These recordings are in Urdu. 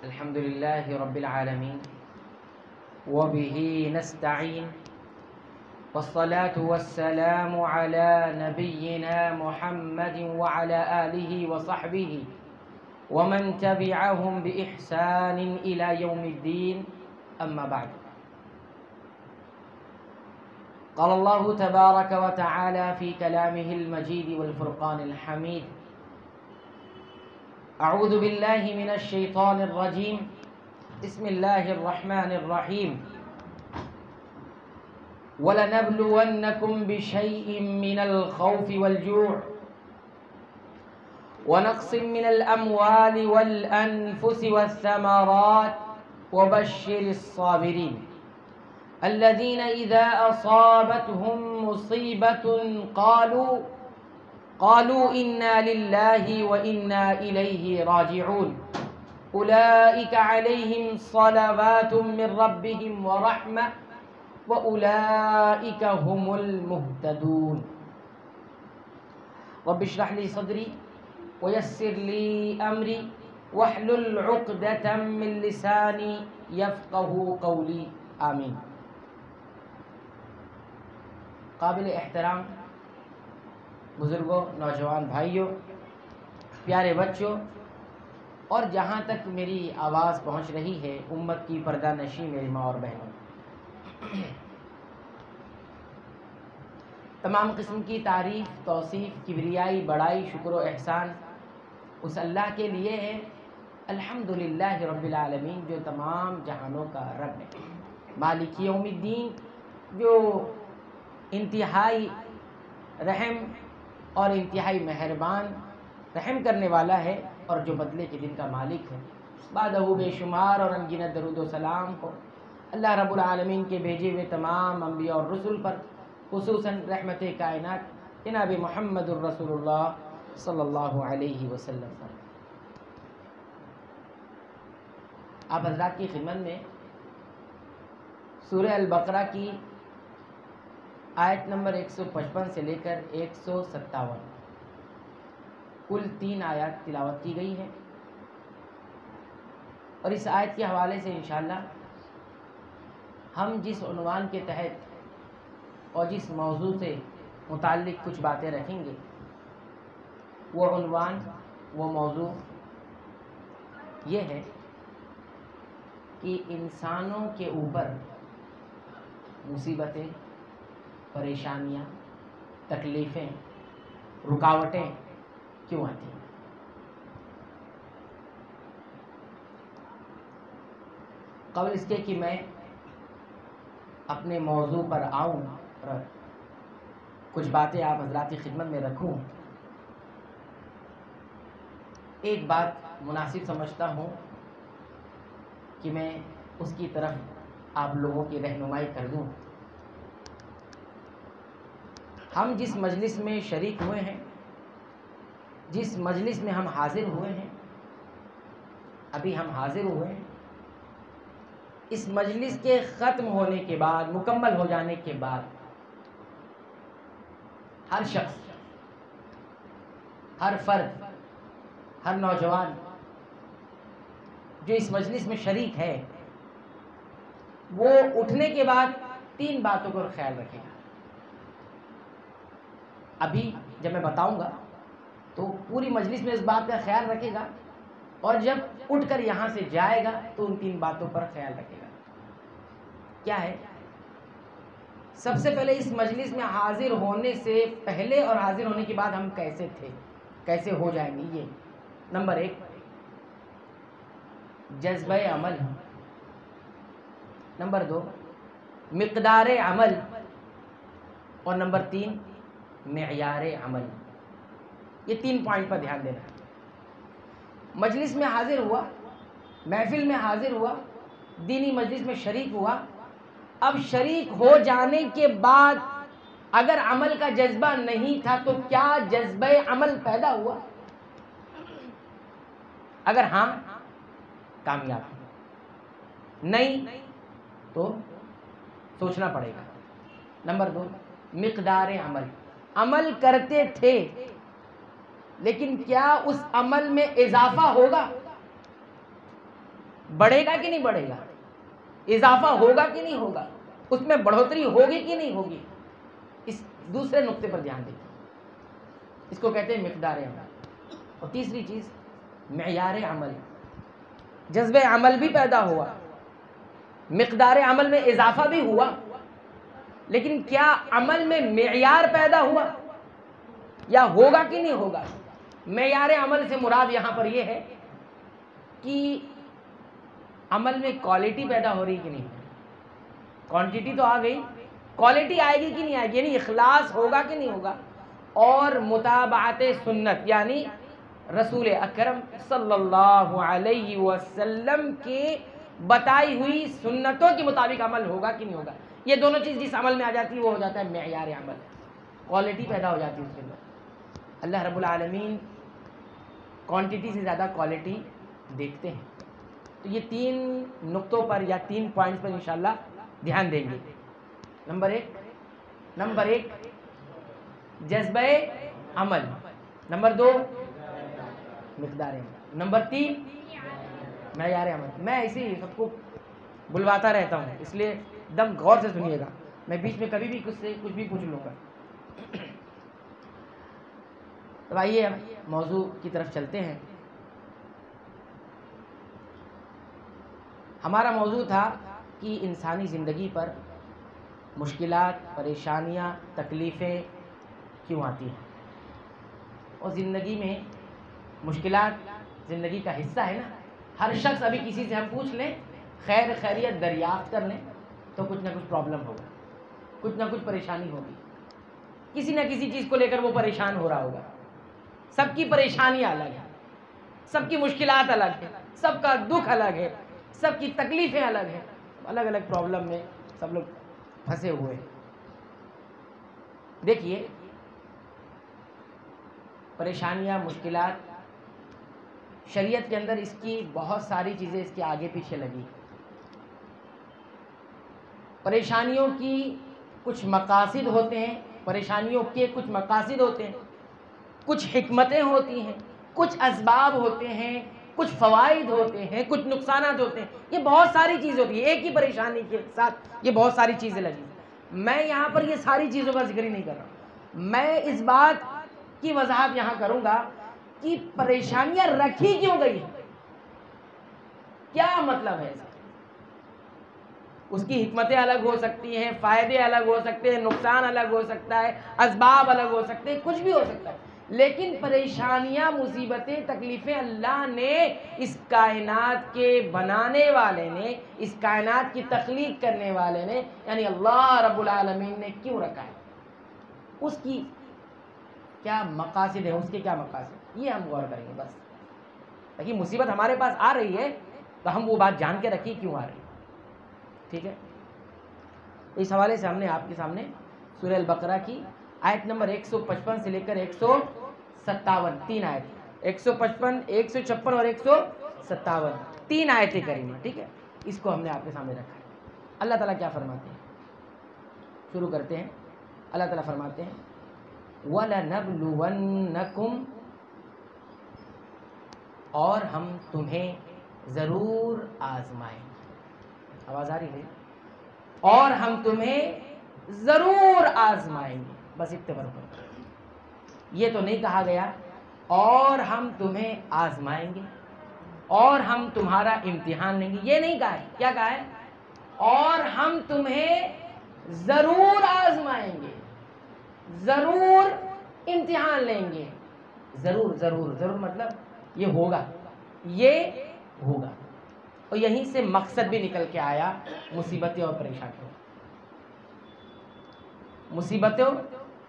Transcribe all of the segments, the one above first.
الحمد لله رب العالمين وبه نستعين والصلاة والسلام على نبينا محمد وعلى آله وصحبه ومن تبعهم بإحسان إلى يوم الدين أما بعد. قال الله تبارك وتعالى في كلامه المجيد والفرقان الحميد: أعوذ بالله من الشيطان الرجيم، بسم الله الرحمن الرحيم. وَلَنَبْلُوَنَّكُمْ بِشَيْءٍ مِّنَ الْخَوْفِ وَالْجُوعِ وَنَقْصٍ مِّنَ الْأَمْوَالِ وَالْأَنفُسِ وَالثَّمَرَاتِ وَبَشِّرِ الصَّابِرِينَ الَّذِينَ إِذَا أَصَابَتْهُم مُّصِيبَةٌ قالوا إِنَّا لِلَّهِ وَإِنَّا إِلَيْهِ راجعون أُولَئِكَ عَلَيْهِمْ صَلَوَاتٌ مِّن رَّبِّهِمْ وَرَحْمَةٌ وَأُولَئِكَ هُمُ الْمُهْتَدُونَ. رب اشرح لي صدري ويسر لي أمري واحلل عقدة من لساني يفقه قولي آمین. قابل احترام بزرگوں، نوجوان بھائیوں، پیارے بچوں اور جہاں تک میری آواز پہنچ رہی ہے امت کی پردہ نشین میری ماں اور بہنوں، تمام قسم کی تعریف، توصیف، کبریائی، بڑائی، شکر و احسان اس اللہ کے لیے ہے الحمدللہ رب العالمین، جو تمام جہانوں کا رب ہے، مالک یوم الدین، جو انتہائی رحم اور انتہائی مہربان، رحم کرنے والا ہے اور جو بدلے کے دن کا مالک ہے. بعدہ بے شمار اور انگنت درود و سلام ہو اللہ رب العالمین کے بھیجے ہوئے تمام انبیاء اور رسول پر، خصوصاً رحمت کائنات جناب محمد الرسول اللہ صلی اللہ علیہ وسلم پر. آپ حضرات کی خدمت میں سورہ البقرہ کی آیت نمبر 155 سے لے کر 157 کل 3 آیات تلاوت کی گئی ہے، اور اس آیت کے حوالے سے انشاءاللہ ہم جس عنوان کے تحت اور جس موضوع سے متعلق کچھ باتیں رکھیں گے، وہ عنوان، وہ موضوع یہ ہے کہ انسانوں کے اوپر مصیبتیں، پریشانیاں، تکلیفیں، رکاوٹیں کیوں آتی ہیں. قبل اس کے کہ میں اپنے موضوع پر آؤں اور کچھ باتیں آپ حضرات کی خدمت میں رکھوں، ایک بات مناسب سمجھتا ہوں کہ میں اس کی طرف آپ لوگوں کی رہنمائی کر دوں. ہم جس مجلس میں شریک ہوئے ہیں، جس مجلس میں ہم حاضر ہوئے ہیں، ابھی ہم حاضر ہوئے ہیں، اس مجلس کے ختم ہونے کے بعد، مکمل ہو جانے کے بعد، ہر شخص، ہر فرد، ہر نوجوان جو اس مجلس میں شریک ہے، وہ اٹھنے کے بعد 3 باتوں پر خیال رکھے گا. ابھی جب میں بتاؤں گا تو پوری مجلس میں اس بات کا خیال رکھے گا، اور جب اٹھ کر یہاں سے جائے گا تو ان 3 باتوں پر خیال رکھے گا. کیا ہے؟ سب سے پہلے اس مجلس میں حاضر ہونے سے پہلے اور حاضر ہونے کے بعد ہم کیسے تھے، کیسے ہو جائیں گے. یہ نمبر 1 جذبہ عمل، نمبر 2 مقدار عمل، اور نمبر 3 معیار عمل. یہ 3 پوائنٹ پر دھیان دینا. مجلس میں حاضر ہوا، محفل میں حاضر ہوا، دینی مجلس میں شریک ہوا. اب شریک ہو جانے کے بعد اگر عمل کا جذبہ نہیں تھا تو کیا جذبہ عمل پیدا ہوا؟ اگر ہاں، کامیاب، نہیں تو سوچنا پڑے گا. نمبر 2 مقدار عمل. عمل کرتے تھے لیکن کیا اس عمل میں اضافہ ہوگا؟ بڑھے گا کہ نہیں بڑھے گا، اضافہ ہوگا کہ نہیں ہوگا، اس میں بڑھوتری ہوگی کہ نہیں ہوگی، اس دوسرے نقطے پر دھیان دیجیے. اس کو کہتے ہیں مقدار عمل. اور تیسری چیز معیار عمل. جذبہ عمل بھی پیدا ہوا، مقدار عمل میں اضافہ بھی ہوا، لیکن کیا عمل میں معیار پیدا ہوا یا ہوگا کہ نہیں ہوگا؟ معیار عمل سے مراد یہاں پر یہ ہے کہ عمل میں کوالٹی پیدا ہو رہی کہ نہیں. کوانٹٹی تو آ گئی، کوالٹی آئے گی کہ نہیں آئے گی، یعنی اخلاص ہوگا کہ نہیں ہوگا، اور متابعت سنت یعنی رسول اکرم صلی اللہ علیہ وسلم کے بتائی ہوئی سنتوں کے مطابق عمل ہوگا کہ نہیں ہوگا. یہ دونوں چیز جس عمل میں آ جاتی ہے وہ ہو جاتا ہے معیار عمل، کوالٹی پیدا ہو جاتی ہے اس کے اندر. اللہ رب العالمین کوانٹٹی سے زیادہ کوالٹی دیکھتے ہیں. تو یہ 3 نقطوں پر یا 3 پوائنٹس پر انشاءاللہ دھیان دیں گے. نمبر ایک جذبہ عمل، نمبر 2 مقدار عمل، نمبر 3 معیار عمل. میں ایسے ہی سب کو بلواتا رہتا ہوں، اس لیے دم غور سے سنیے گا، میں بیچ میں کبھی بھی کچھ بھی پوچھ لوں گا. تو آئیے موضوع کی طرف چلتے ہیں. ہمارا موضوع تھا کہ انسانی زندگی پر مشکلات، پریشانیاں، تکلیفیں کیوں آتی ہیں. اور زندگی میں مشکلات زندگی کا حصہ ہے نا. ہر شخص ابھی کسی سے ہم پوچھ لیں، خیر خیریت دریافت کر لیں، تو کچھ نہ کچھ پرابلم ہوگا، کچھ نہ کچھ پریشانی ہوگی، کسی نہ کسی چیز کو لے کر وہ پریشان ہو رہا ہوگا. سب کی پریشانیاں الگ ہیں، سب کی مشکلات الگ ہیں، سب کا دکھ الگ ہے، سب کی تکلیفیں الگ ہیں، الگ الگ پرابلم میں سب لوگ پھنسے ہوئے ہیں. دیکھیے پریشانیاں، مشکلات، شریعت کے اندر اس کی بہت ساری چیزیں اس کے آگے پیچھے لگی. پریشانیوں کی کچھ مقاصد ہوتے ہیں، پریشانیوں کے کچھ مقاصد ہوتے ہیں، کچھ حکمتیں ہوتی ہیں، کچھ اسباب ہوتے ہیں، کچھ فوائد ہوتے ہیں، کچھ نقصانات ہوتے ہیں. یہ بہت ساری چیز ہوتی ہے، ایک ہی پریشانی کے ساتھ یہ بہت ساری چیزیں لگی. میں یہاں پر یہ ساری چیزوں کا ذکر ہی نہیں کر رہا ہوں. میں اس بات کی وضاحت یہاں کروں گا کہ پریشانیاں رکھی کیوں گئی ہیں، کیا مطلب ہے. اس کی حکمتیں الگ ہو سکتی ہیں، فائدے الگ ہو سکتے ہیں، نقصان الگ ہو سکتا ہے، اسباب الگ ہو سکتے ہیں، کچھ بھی ہو سکتا ہے. لیکن پریشانیاں، مصیبتیں، تکلیفیں اللہ نے اس کائنات کے بنانے والے نے، اس کائنات کی تخلیق کرنے والے نے یعنی اللہ رب العالمین نے کیوں رکھا ہے، اس کی کیا مقاصد ہیں، اس کے کیا مقاصد، یہ ہم غور کریں گے. بس تاکہ مصیبت ہمارے پاس آ رہی ہے تو ہم وہ بات جان کے رکھیں کیوں آ رہی ہے. ٹھیک ہے. اس حوالے سے ہم نے آپ کے سامنے سورہ البقرہ کی آیت نمبر 155 سے لے کر 157 3 آیت، 155 156 اور 157 3 آیتیں کریمہ. ٹھیک ہے، اس کو ہم نے آپ کے سامنے رکھا ہے. اللہ تعالیٰ کیا فرماتے ہیں، شروع کرتے ہیں. اللہ تعالیٰ فرماتے ہیں وَلَنَبْلُوَنَّكُمْ، اور ہم تمہیں ضرور آزمائیں گے. آواز آ رہی ہے؟ اور ہم تمہیں ضرور آزمائیں گے. بس اتنے پر یہ تو نہیں کہا گیا اور ہم تمہیں آزمائیں گے اور ہم تمہارا امتحان لیں گے، یہ نہیں کہا ہے. کیا کہا ہے؟ اور ہم تمہیں ضرور آزمائیں گے، ضرور امتحان لیں گے. ضرور ضرور ضرور مطلب یہ ہوگا، یہ ہوگا. اور یہیں سے مقصد بھی نکل کے آیا مصیبتیں اور پریشانیوں. مصیبتوں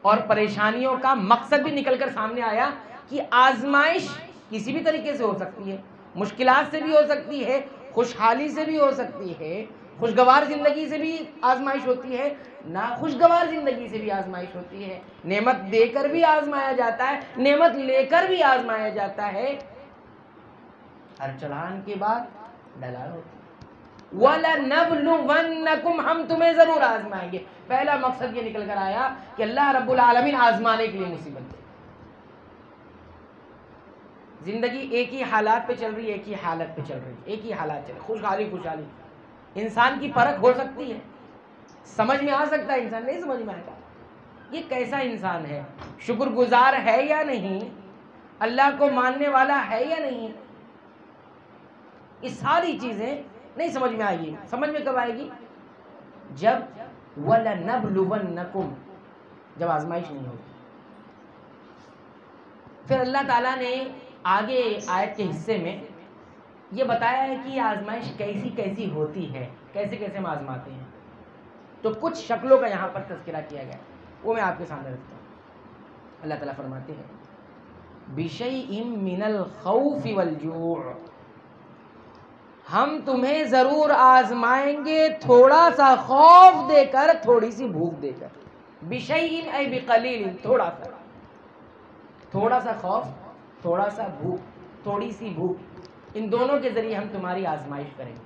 اور پریشانیوں کا مقصد بھی نکل کر سامنے آیا کہ آزمائش کسی بھی طریقے سے ہو سکتی ہے، مشکلات سے بھی ہو سکتی ہے، خوشحالی سے بھی ہو سکتی ہے، خوشگوار زندگی سے بھی آزمائش ہوتی ہے، ناخوشگوار زندگی سے بھی آزمائش ہوتی ہے. نعمت دے کر بھی آزمایا جاتا ہے، نعمت لے کر بھی آزمایا جاتا ہے. ہر چڑھان کے بعد ڈھلان ہوتی ہے. وَلَنَبْلُوَنَّكُمْ، ہم تمہیں ضرور آزمائیں گے. پہلا مقصد یہ نکل کر آیا کہ اللہ رب العالمین آزمانے کے لیے مصیبت دے. زندگی ایک ہی حالات پہ چل رہی ہے، ایک ہی حالت پہ چل رہی ہے، ایک ہی حالات چل رہی ہے، خوشحالی خوشحالی. انسان کی پرکھ ہو سکتی ہے، سمجھ میں آ سکتا ہے، انسان نہیں سمجھ میں آئے گا یہ کیسا انسان ہے، شکر گزار ہے یا نہیں، اللہ کو ماننے والا ہے یا نہیں. یہ ساری چیزیں نہیں سمجھ میں آئے گی. سمجھ میں کب آئے گی؟ جب وَلَنَبْلُوَنَّكُمْ، جب آزمائش نہیں ہوگی. پھر اللہ تعالیٰ نے آگے آیت کے حصے میں یہ بتایا ہے کہ یہ آزمائش کیسی کیسی ہوتی ہے، کیسے کیسے ہم آزماتے ہیں. تو کچھ شکلوں کا یہاں پر تذکرہ کیا گیا، وہ میں آپ کے سامنے رکھتا ہوں. اللہ تعالیٰ فرماتے ہیں بِشَيْءٍ مِّنَ الْخَوْفِ وَالْجُوعِ، ہم تمہیں ضرور آزمائیں گے تھوڑا سا خوف دے کر، تھوڑی سی بھوک دے کر. بِشَيْءٍ اے بِقَلِيلٍ، تھوڑا سا، تھوڑا سا خوف، تھوڑا سا بھوک، تھوڑی سی بھوک، ان دونوں کے ذریعے ہم تمہاری آزمائش کریں گے.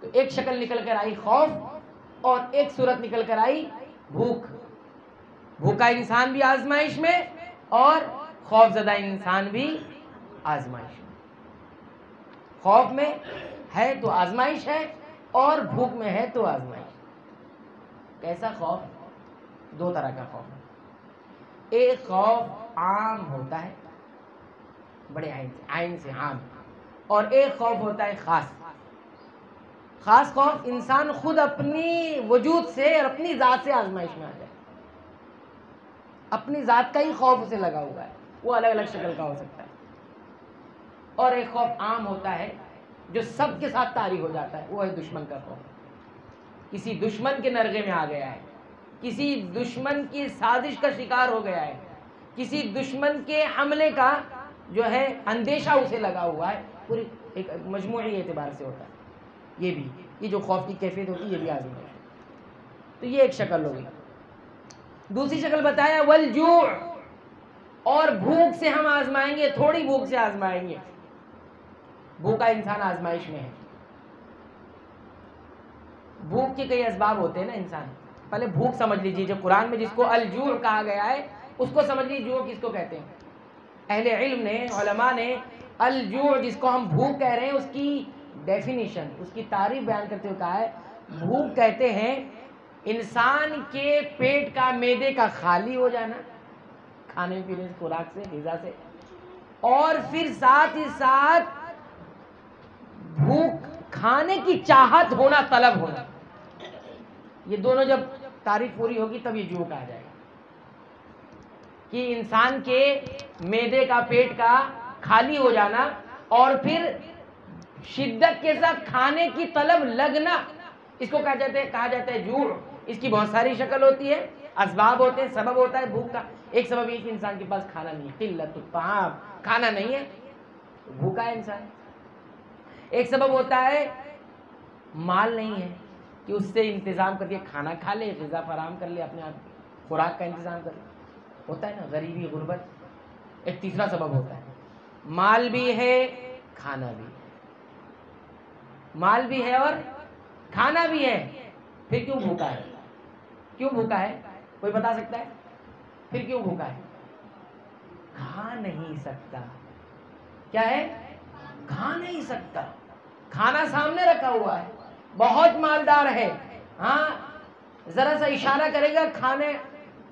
تو ایک شکل نکل کر آئی خوف، اور ایک صورت نکل کر آئی بھوک. بھوکا انسان بھی آزمائش میں، اور خوف زدہ انسان بھی آزمائش میں. خوف میں ہے تو آزمائش ہے، اور بھوک میں ہے تو آزمائش. کیسا خوف؟ دو طرح کا خوف ہے. ایک خوف عام ہوتا ہے، بڑے عین سے عام، اور ایک خوف ہوتا ہے خاص. خاص خوف انسان خود اپنی وجود سے اور اپنی ذات سے آزمائش میں آ جائے، اپنی ذات کا ہی خوف اسے لگا ہوا ہے، وہ الگ الگ شکل کا ہو سکتا ہے. اور ایک خوف عام ہوتا ہے جو سب کے ساتھ طاری ہو جاتا ہے، وہ ہے دشمن کا خوف. کسی دشمن کے نرغے میں آ گیا ہے، کسی دشمن کی سازش کا شکار ہو گیا ہے، کسی دشمن کے حملے کا جو ہے اندیشہ اسے لگا ہوا ہے. پوری ایک مجموعی اعتبار سے ہوتا ہے. یہ جو خوف کی کیفیت ہوتی ہے، یہ بھی آزمائش ہے. تو یہ ایک شکل ہوگی. دوسری شکل بتایا والجوع، اور بھوک سے ہم آزمائیں گے، تھوڑی بھوک سے آزمائیں گے. بھوکا انسان آزمائش میں ہے. بھوک کے کئی اسباب ہوتے ہیں نا انسان. پہلے بھوک سمجھ لیجیے، جو قرآن میں جس کو الجوع کہا گیا ہے اس کو سمجھ لیجیے جوع کس کو کہتے ہیں. اہل علم نے، علماء نے الجوع جس کو ہم بھوک کہہ رہے ہیں، اس کی ڈیفینیشن، اس کی تعریف بیان کرتے ہوئے کہا ہے بھوک کہتے ہیں انسان کے پیٹ کا، معدے کا خالی ہو جانا، کھانے پینے سے، خوراک سے، غذا سے، اور پھر ساتھ ہی ساتھ بھوک کھانے کی چاہت ہونا، طلب ہونا. یہ دونوں جب تعریف پوری ہوگی تب یہ جوع کہا جائے گا کہ انسان کے معدے کا، پیٹ کا خالی ہو جانا، اور پھر شدت کے ساتھ کھانے کی طلب لگنا، اس کو کہا جاتا ہے جوع. اس کی بہت ساری شکل ہوتی ہے، اسباب ہوتے ہیں، سبب ہوتا ہے بھوک کا. ایک سبب یہ کہ انسان کے پاس کھانا نہیں ہے، قلت الطعام، کھانا نہیں ہے، بھوکا ہے انسان. ایک سبب ہوتا ہے مال نہیں ہے کہ اس سے انتظام کر کے کھانا کھا لے، غذا فراہم کر لے، اپنے آپ خوراک کا انتظام کر لے. ہوتا ہے نا، غریبی، غربت. ایک تیسرا سبب ہوتا ہے مال بھی ہے، کھانا بھی ہے. مال بھی ہے اور کھانا بھی ہے، پھر کیوں بھوکا ہے؟ کیوں بھوکا ہے؟ کوئی بتا سکتا ہے؟ پھر کیوں بھوکا ہے؟ کھا نہیں سکتا. کیا ہے؟ کھا نہیں سکتا. کھانا سامنے رکھا ہوا ہے، بہت مالدار ہے، ہاں ذرا سا اشارہ کرے گا، کھانے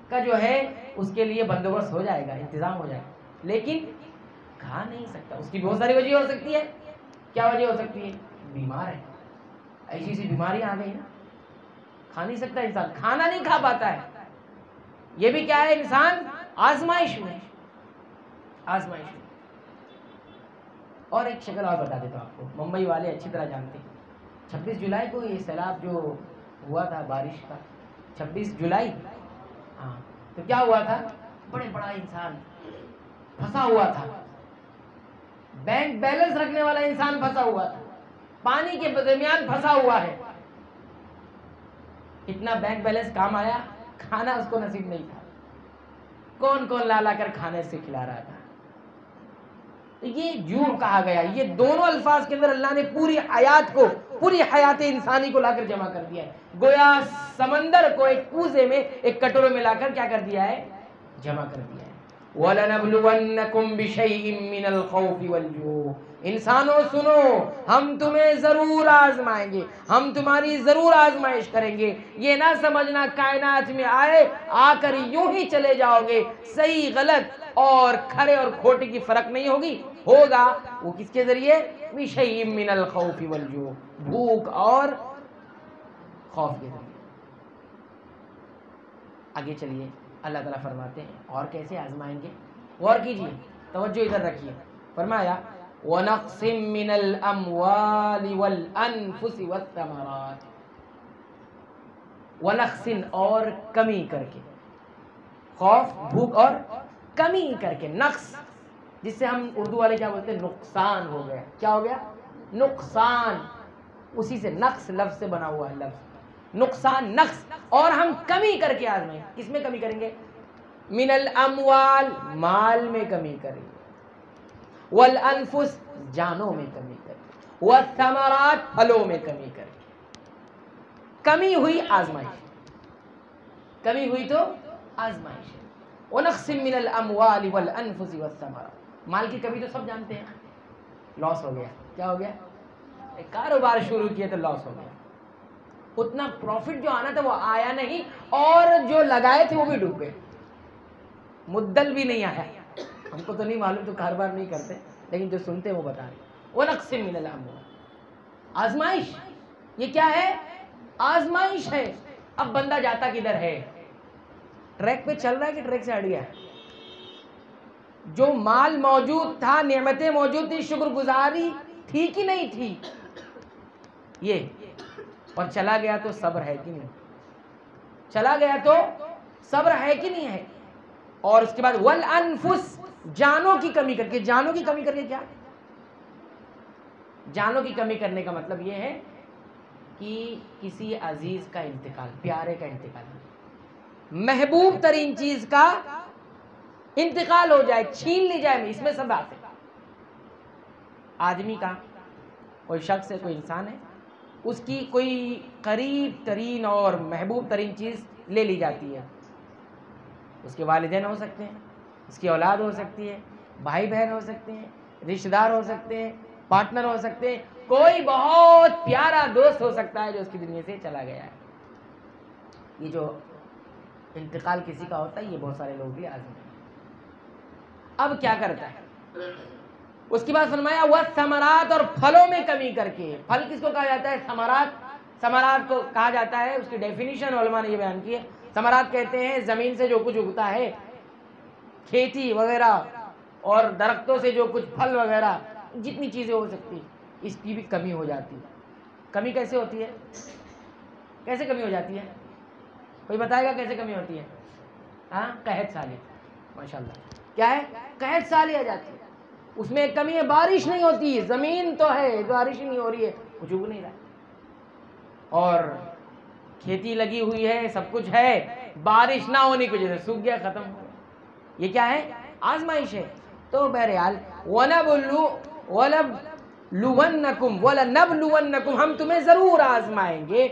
کا جو ہے اس کے لیے بندوبست ہو جائے گا، انتظام ہو جائے گا، لیکن کھا نہیں سکتا. اس کی بہت ساری وجہ ہو سکتی ہے. کیا وجہ ہو سکتی ہے؟ بیمار ہے، ایسی سی بیماری آ گئی نا، کھا نہیں سکتا انسان، کھانا نہیں کھا پاتا ہے. یہ بھی کیا ہے؟ انسان آزمائش میں، آزمائش میں. اور ایک شکل اور بتا دیتا ہوں آپ کو، ممبئی والے اچھی طرح جانتے ہیں. 26 جولائی کو یہ سیلاب جو ہوا تھا بارش کا، 26 جولائی، ہاں، تو کیا ہوا تھا؟ بڑا انسان پھنسا ہوا تھا، بینک بیلنس رکھنے والا انسان پھنسا ہوا تھا، پانی کے درمیان پھنسا ہوا ہے. اتنا بینک بیلنس کام آیا، کھانا اس کو نصیب نہیں تھا. کون کون لا کر کھانے سے کھلا رہا تھا. یہ جوع کہا گیا. یہ دونوں الفاظ کے اندر اللہ نے پوری حیات کو، پوری حیات انسانی کو لا کر جمع کر دیا ہے. گویا سمندر کو ایک کوزے میں، ایک کٹورے میں لا کر کیا کر دیا ہے؟ جمع کر دیا ہے. وَلَنَبْلُوَنَّكُمْ بِشَيْءٍ مِّنَ الْخَوْفِ وَالْجُوعِ، انسانوں سنو، ہم تمہیں ضرور آزمائیں گے، ہم تمہاری ضرور آزمائش کریں گے۔ یہ نہ سمجھنا کائنات میں آئے آ کر یوں ہی چلے جاؤ گے، صحیح غلط اور کھرے اور کھوٹے کی فرق نہیں ہوگی، ہوگا وہ کس کے ذریعے؟ بِشَيْءٍ مِّنَ الْخَوْفِ وَالْجُوعِ، بھوک اور خوف کے ذریعے۔ آگے چلیے، اللہ تعالیٰ فرماتے ہیں اور کیسے آزمائیں گے، غور کیجیے، توجہ ادھر رکھیے۔ فرمایا وَنَقْصٍ مِّنَ الْأَمْوَالِ وَالْأَنفُسِ وَالثَّمَرَاتِ، وَنَقْصٍ اور کمی کر کے، خوف بھوک اور کمی کر کے، نقص جس سے ہم اردو والے کیا بولتے ہیں؟ نقصان ہو گیا۔ کیا ہو گیا؟ نقصان، اسی سے نقص لفظ سے بنا ہوا ہے لفظ، نقصان نقص، اور ہم کمی کر کے آزمائیں۔ کس میں کمی کریں گے؟ من الاموال، مال میں کمی کریں گے، والانفس، جانوں میں کمی کریں گے، والثمرات، پھلوں میں کمی کریں گے۔ کمی ہوئی آزمائش، کمی ہوئی تو آزمائش ہے۔ وَنَقْصٍ مِّنَ الْأَمْوَالِ وَالْأَنفُسِ وَالثَّمَرَاتِ، مال کی کمی تو سب جانتے ہیں، لاس ہو گیا۔ کیا ہو گیا؟ ایک کاروبار شروع کیا تو لاس ہو گیا، اتنا پروفٹ جو آنا تھا وہ آیا نہیں، اور جو لگائے تھے وہ بھی ڈوب گئے، مدل بھی نہیں آیا۔ ہم کو تو نہیں معلوم، تو کاروبار نہیں کرتے، لیکن جو سنتے ہیں وہ بتا رہے۔ وَنَقْصٍ مِّنَ الْأَمْوَالِ، آزمائش، یہ کیا ہے؟ آزمائش ہے۔ اب بندہ جاتا کدھر ہے؟ ٹریک پہ چل رہا ہے کہ ٹریک سے ہٹ گیا؟ جو مال موجود تھا، نعمتیں موجود تھی، شکر گزاری تھی کہ نہیں تھی؟ یہ اور چلا گیا تو صبر ہے کہ نہیں؟ چلا گیا تو صبر ہے کہ نہیں ہے؟ اور اس کے بعد والانفس، جانوں کی کمی کر کے، جانوں کی کمی کر کے کیا؟ جانوں کی کمی کرنے کا مطلب یہ ہے کہ کسی عزیز کا انتقال، پیارے کا انتقال، محبوب ترین چیز کا انتقال ہو جائے، چھین لی جائے، اس میں سب آتے۔ آدمی کا کوئی شخص ہے، کوئی انسان ہے، اس کی کوئی قریب ترین اور محبوب ترین چیز لے لی جاتی ہے۔ اس کے والدین ہو سکتے ہیں، اس کی اولاد ہو سکتی ہے، بھائی بہن ہو سکتے ہیں، رشتہ دار ہو سکتے ہیں، پارٹنر ہو سکتے ہیں، کوئی بہت پیارا دوست ہو سکتا ہے جو اس کی دنیا سے چلا گیا ہے۔ یہ جو انتقال کسی کا ہوتا ہے، یہ بہت سارے لوگ بھی آزمائے۔ اب کیا کرتا ہے؟ اس کے بعد فرمایا والثمرات، اور پھلوں میں کمی کر کے۔ پھل کس کو کہا جاتا ہے؟ ثمرات۔ ثمرات کو کہا جاتا ہے، اس کی ڈیفینیشن علماء نے یہ بیان کی ہے، ثمرات کہتے ہیں زمین سے جو کچھ اگتا ہے، کھیتی وغیرہ، اور درختوں سے جو کچھ پھل وغیرہ، جتنی چیزیں ہو سکتی، اس کی بھی کمی ہو جاتی۔ کمی کیسے ہوتی ہے؟ کیسے کمی ہو جاتی ہے؟ کوئی بتائے گا کیسے کمی ہوتی ہے؟ ہاں، قحط سالی، ماشاءاللہ۔ کیا ہے؟ قحط سالی آ جاتی ہے، اس میں ایک کمی ہے، بارش نہیں ہوتی، زمین تو ہے، بارش ہی نہیں ہو رہی ہے، کچھ اگ نہیں رہا، اور کھیتی لگی ہوئی ہے، سب کچھ ہے، بارش نہ ہونے کی وجہ سے سوکھ گیا، ختم ہو گیا۔ یہ کیا ہے؟ آزمائش ہے۔ تو بہرحال وَلَنَبْلُوَنَّكُمْ، ہم تمہیں ضرور آزمائیں گے،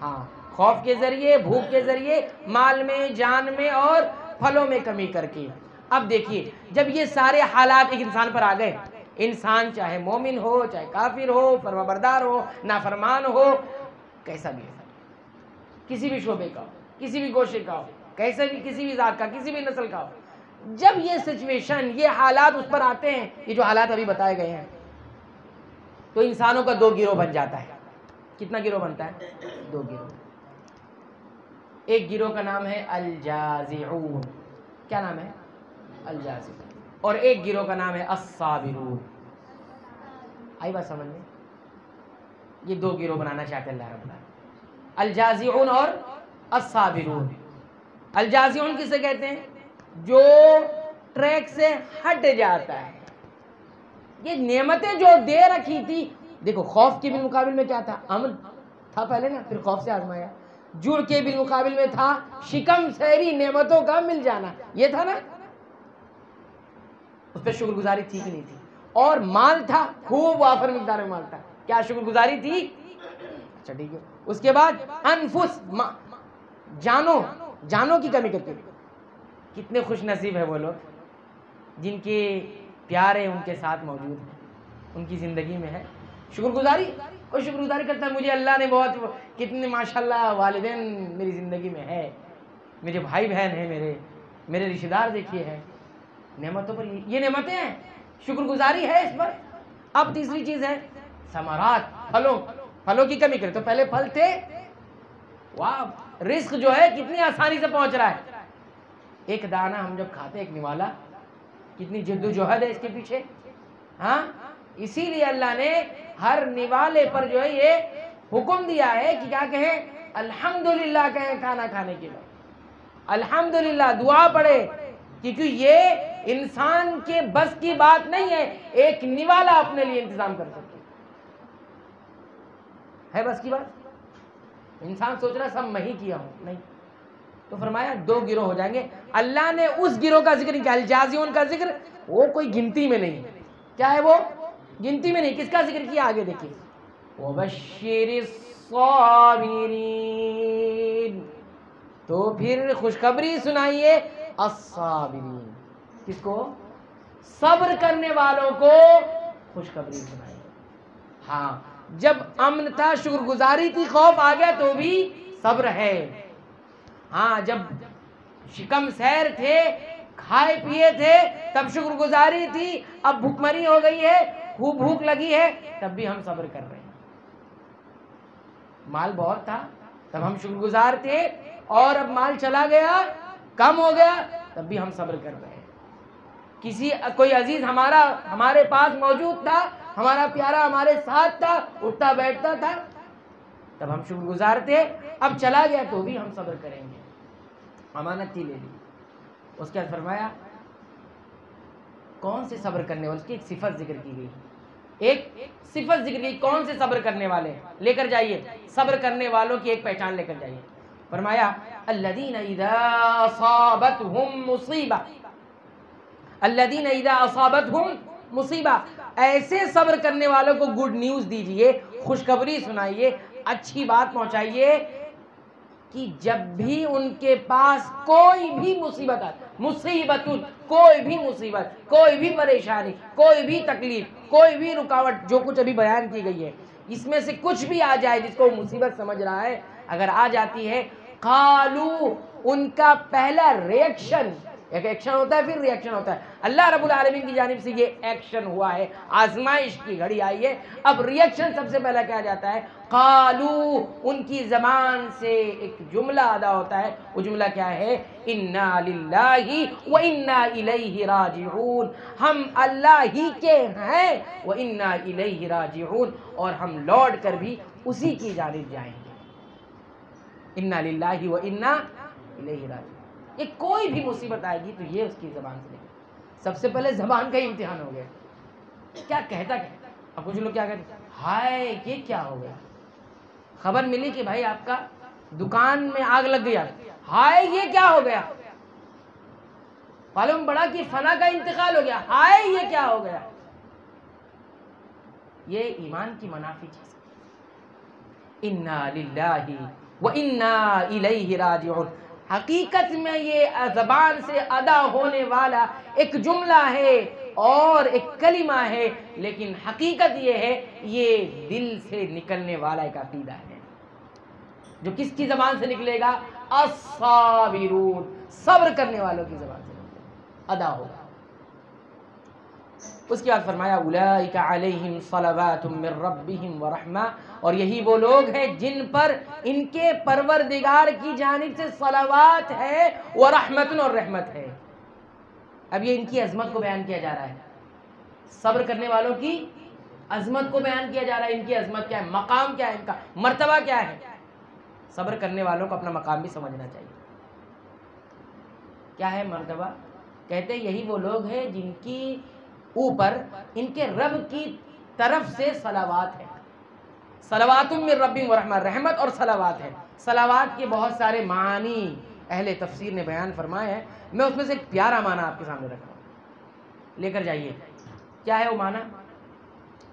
ہاں، خوف کے ذریعے، بھوک کے ذریعے، مال میں، جان میں، اور پھلوں میں کمی کر کے۔ اب دیکھیے، جب یہ سارے حالات ایک انسان پر آ گئے، انسان چاہے مومن ہو، چاہے کافر ہو، فرمانبردار ہو، نافرمان ہو، کیسا بھی ہو، کسی بھی شعبے کا ہو، کسی بھی گوشے کا ہو، کیسے بھی، کسی بھی ذات کا، کسی بھی نسل کا ہو، جب یہ سچویشن، یہ حالات اس پر آتے ہیں، یہ جو حالات ابھی بتائے گئے ہیں، تو انسانوں کا دو گروہ بن جاتا ہے۔ کتنا گروہ بنتا ہے؟ دو گروہ۔ ایک گروہ کا نام ہے الجازعون۔ کیا نام ہے؟ الجازعون۔ اور ایک گروہ کا نام ہے الصابرون۔ آئی بات سمجھ میں؟ یہ دو گروہ بنانا چاہتے اللہ رب العالمین، الجازعون اور الصابرون۔ الجازعون کسے کہتے ہیں؟ جو ٹریک سے ہٹ جاتا ہے۔ یہ نعمتیں جو دے رکھی تھی، دیکھو، خوف کے بالمقابل میں کیا تھا؟ امن تھا پہلے نا، پھر خوف سے آزمایا۔ جوع کے بالمقابل میں تھا شکم سیری، نعمتوں کا مل جانا، یہ تھا نا، اس پہ شکر گزاری تھی کہ نہیں تھی؟ اور مال تھا، خوب وافر مقدار میں مال تھا، کیا شکر گزاری تھی؟ اچھا ٹھیک ہے۔ اس کے بعد انفس، جانوں کی کمی کرتے، کتنے خوش نصیب ہے وہ لوگ جن کے پیارے ان کے ساتھ موجود ہیں، ان کی زندگی میں ہے شکر گزاری. کوئی شکر گزاری کرتا ہے مجھے اللہ نے بہت کتنے ماشاءاللہ والدین میری زندگی میں ہے، میرے بھائی بہن ہیں، میرے رشتہ دار دیکھیے ہیں، نعمتوں پر یہ نعمتیں ہیں، شکر گزاری ہے اس پر. اب تیسری چیز ہے ثمرات، پھلوں کی کمی کرے تو پہلے پھل تھے. واہ، رزق جو ہے کتنی آسانی سے پہنچ رہا ہے. ایک دانہ ہم جب کھاتے ایک نوالا، کتنی جد و جہد ہے اس کے پیچھے. ہاں، اسی لیے اللہ نے ہر نوالے پر جو ہے یہ حکم دیا ہے کہ کیا کہیں؟ الحمدللہ کہیں کھانا کھانے کے بعد. الحمدللہ دعا پڑھے، کیونکہ یہ انسان کے بس کی بات نہیں ہے ایک نوالا اپنے لیے انتظام کر سکے. ہے بس کی بات؟ انسان سوچ رہا سب میں ہی کیا ہوں، نہیں. تو فرمایا دو گروہ ہو جائیں گے. اللہ نے اس گروہ کا ذکر نہیں کیا، الجازیون کا ذکر، وہ کوئی گنتی میں نہیں. کیا ہے وہ؟ گنتی میں نہیں. کس کا ذکر کیا؟ آگے دیکھیے، وَبَشِّرِ الصَّابِرِينَ، تو پھر خوشخبری سنائیے الصابرین. کس کو؟ صبر کرنے والوں کو خوشخبری سنائیے. ہاں، جب امن تھا، شکر گزاری تھی، خوف آ گیا تو بھی صبر ہے. ہاں، جب شکم سیر تھے، کھائے پیے تھے، تب شکر گزاری تھی. اب بھوکمری ہو گئی ہے، خوب بھوک لگی ہے، تب بھی ہم صبر کر رہے ہیں. مال بہت تھا تب ہم شکر گزار تھے، اور اب مال چلا گیا، کم ہو گیا، تب بھی ہم صبر کر رہے ہیں. کوئی عزیز ہمارے پاس موجود تھا، ہمارا پیارا ہمارے ساتھ تھا، اٹھتا بیٹھتا تھا، تب ہم شکر گزار تھے. اب چلا گیا تو بھی ہم صبر کریں گے. امانت تھی، لے لی. اس کے بعد فرمایا کون سے صبر کرنے والے، اس کی ایک صفت ذکر کی گئی. ایک صفت ذکر کی، کون سے صبر کرنے والے لے کر جائیے. صبر کرنے والوں کی ایک پہچان لے کر جائیے. فرمایا الذین اذا اصابتہم مصیبہ، الذین اذا اصابتہم مصیبہ، ایسے صبر کرنے والوں کو گڈ نیوز دیجئے، خوشخبری سنائیے، اچھی بات پہنچائیے کہ جب بھی ان کے پاس کوئی بھی مصیبت آئے، مصیبت، کوئی بھی مصیبت، کوئی بھی پریشانی، کوئی بھی تکلیف، کوئی بھی رکاوٹ، جو کچھ ابھی بیان کی گئی ہے، اس میں سے کچھ بھی آ جائے جس کو مصیبت سمجھ رہا ہے، اگر آ جاتی ہے، قالو، ان کا پہلا ریئیکشن، ایک ایکشن ہوتا ہے پھر ریئیکشن ہوتا ہے. اللہ رب العالمین کی جانب سے یہ ایکشن ہوا ہے، آزمائش کی گھڑی آئی ہے. اب ریئیکشن سب سے پہلا کیا جاتا ہے؟ قالو، ان کی زبان سے ایک جملہ ادا ہوتا ہے. وہ جملہ کیا ہے؟ انا للہ و انا الیہ راجعون، ہم اللہ ہی کے ہیں، و انا الیہ راجعون، اور ہم لوٹ کر بھی اسی کی جانب جائیں گے. انا للہ و انا الیہ راجعون. یہ کوئی بھی مصیبت آئے گی تو یہ اس کی زبان سے نکلے. سب سے پہلے زبان کا ہی امتحان ہو گیا. کیا کہتا کیا؟ اب کچھ لوگ کیا کہتے ہیں، ہائے یہ کیا ہو گیا. خبر ملی کہ بھائی آپ کا دکان میں آگ لگ گیا، ہائے یہ کیا ہو گیا. معلوم پڑا کہ فلاں کا انتقال ہو گیا، ہائے یہ کیا ہو گیا. یہ ایمان کی منافی چیز ہے. انا للہ و انا الیہ راجعون. حقیقت میں یہ زبان سے ادا ہونے والا ایک جملہ ہے اور ایک کلمہ ہے، لیکن حقیقت یہ ہے یہ دل سے نکلنے والا ایک عقیدہ ہے جو کس کی زبان سے نکلے گا؟ الصابرون، صبر کرنے والوں کی زبان سے نکلے گا، ادا ہوگا. اس کے بعد فرمایا اولئک علیہم صلوات من ربہم ورحمہ، اور یہی وہ لوگ ہیں جن پر ان کے پروردگار کی جانب سے صلوات ہے، ورحمت، اور رحمت ہے. اب یہ ان کی عظمت کو بیان کیا جا رہا ہے، صبر کرنے والوں کی عظمت کو بیان کیا جا رہا ہے. ان کی عظمت کیا ہے، مقام کیا ہے، ان کا مرتبہ کیا ہے. صبر کرنے والوں کو اپنا مقام بھی سمجھنا چاہیے. کیا ہے مرتبہ؟ کہتے ہیں یہی وہ لوگ ہیں جن کی اوپر ان کے رب کی طرف سے صلوات ہے. صلوات من ربہم ورحمہ، رحمت اور صلوات ہے. صلوات کے بہت سارے معنی اہل تفسیر نے بیان فرمائے ہیں. میں اس میں سے ایک پیارا معنی آپ کے سامنے رکھ رہا ہوں، لے کر جائیے. کیا ہے وہ معنی؟